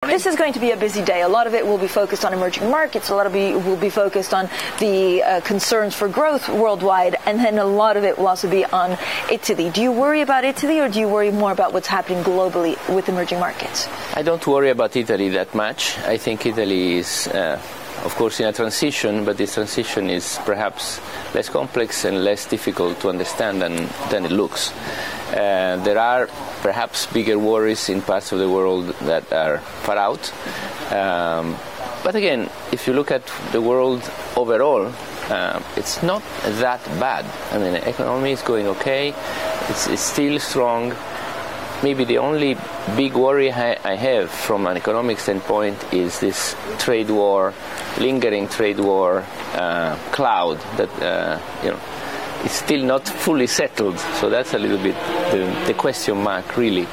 This is going to be a busy day. A lot of it will be focused on emerging markets. A lot of it will be focused on the concerns for growth worldwide. And then a lot of it will also be on Italy. Do you worry about Italy, or do you worry more about what's happening globally with emerging markets? I don't worry about Italy that much. I think Italy is, of course, in a transition, but this transition is perhaps less complex and less difficult to understand than it looks. There are perhaps bigger worries in parts of the world that are far out. But again, if you look at the world overall, it's not that bad. I mean, the economy is going okay. It's still strong. Maybe the only big worry I have from an economic standpoint is this trade war, lingering trade war cloud that, it's still not fully settled. So that's a little bit the question mark, really.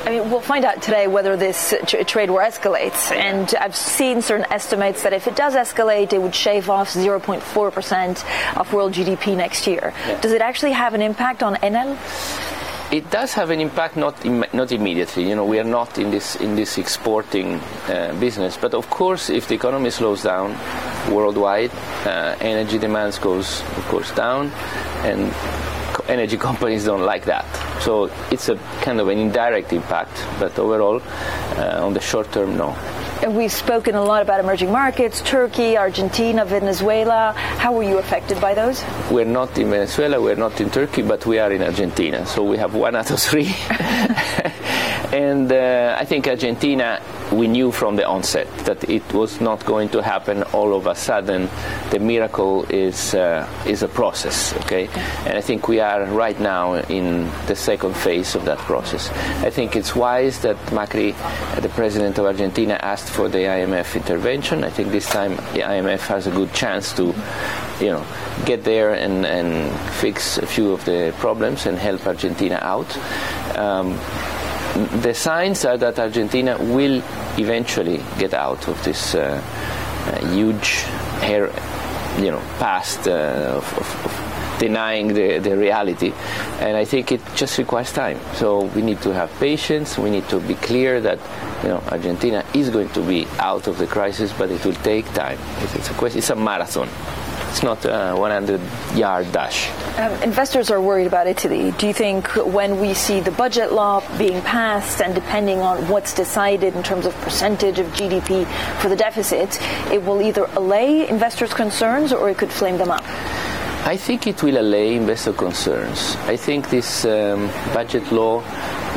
I mean, we'll find out today whether this trade war escalates. And I've seen certain estimates that if it does escalate, it would shave off 0.4% of world GDP next year. Yeah. Does it actually have an impact on Enel? It does have an impact, not immediately. We are not in this exporting business. But of course, if the economy slows down worldwide, energy demands goes, of course, down, and energy companies don't like that. So it's a kind of an indirect impact. But overall, on the short term, no. We've spoken a lot about emerging markets, Turkey, Argentina, Venezuela. How were you affected by those? We're not in Venezuela, we're not in Turkey, but we are in Argentina. So we have 1 out of 3. And I think Argentina, we knew from the onset that it was not going to happen all of a sudden. The miracle is a process, okay? And I think we are right now in the second phase of that process. I think it's wise that Macri, the president of Argentina, asked for the IMF intervention. I think this time the IMF has a good chance to, get there and fix a few of the problems and help Argentina out. The signs are that Argentina will eventually get out of this huge past of denying the reality, and I think it just requires time. So we need to have patience. We need to be clear that Argentina is going to be out of the crisis, but it will take time. It's a marathon. It's not a 100-yard dash. Investors are worried about Italy. Do you think when we see the budget law being passed, and depending on what's decided in terms of percentage of GDP for the deficit, it will either allay investors' concerns or it could flame them up? I think it will allay investor concerns. I think this budget law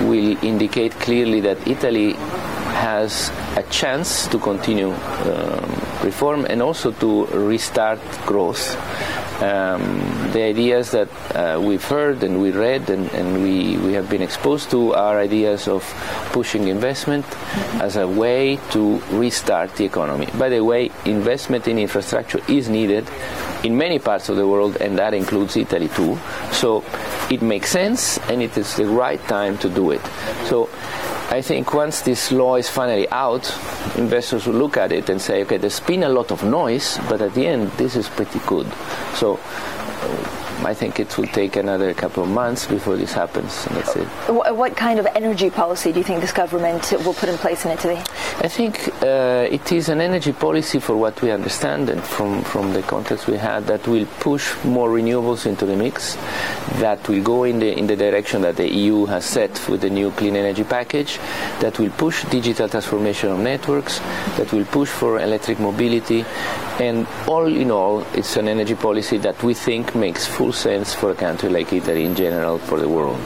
will indicate clearly that Italy has a chance to continue reform and also to restart growth. The ideas that we've heard and we read and we have been exposed to are ideas of pushing investment as a way to restart the economy. By the way, investment in infrastructure is needed in many parts of the world, and that includes Italy too. So it makes sense, and it is the right time to do it. So I think once this law is finally out, investors will look at it and say, okay, there's been a lot of noise, but at the end, this is pretty good. So I think it will take another couple of months before this happens, and that's it. What kind of energy policy do you think this government will put in place in Italy? I think it is an energy policy, for what we understand and from the contacts we had, that will push more renewables into the mix, that will go in the direction that the EU has set with the new clean energy package, that will push digital transformation of networks, that will push for electric mobility, and all in all, it's an energy policy that we think makes full sense for a country like Italy in general, for the world.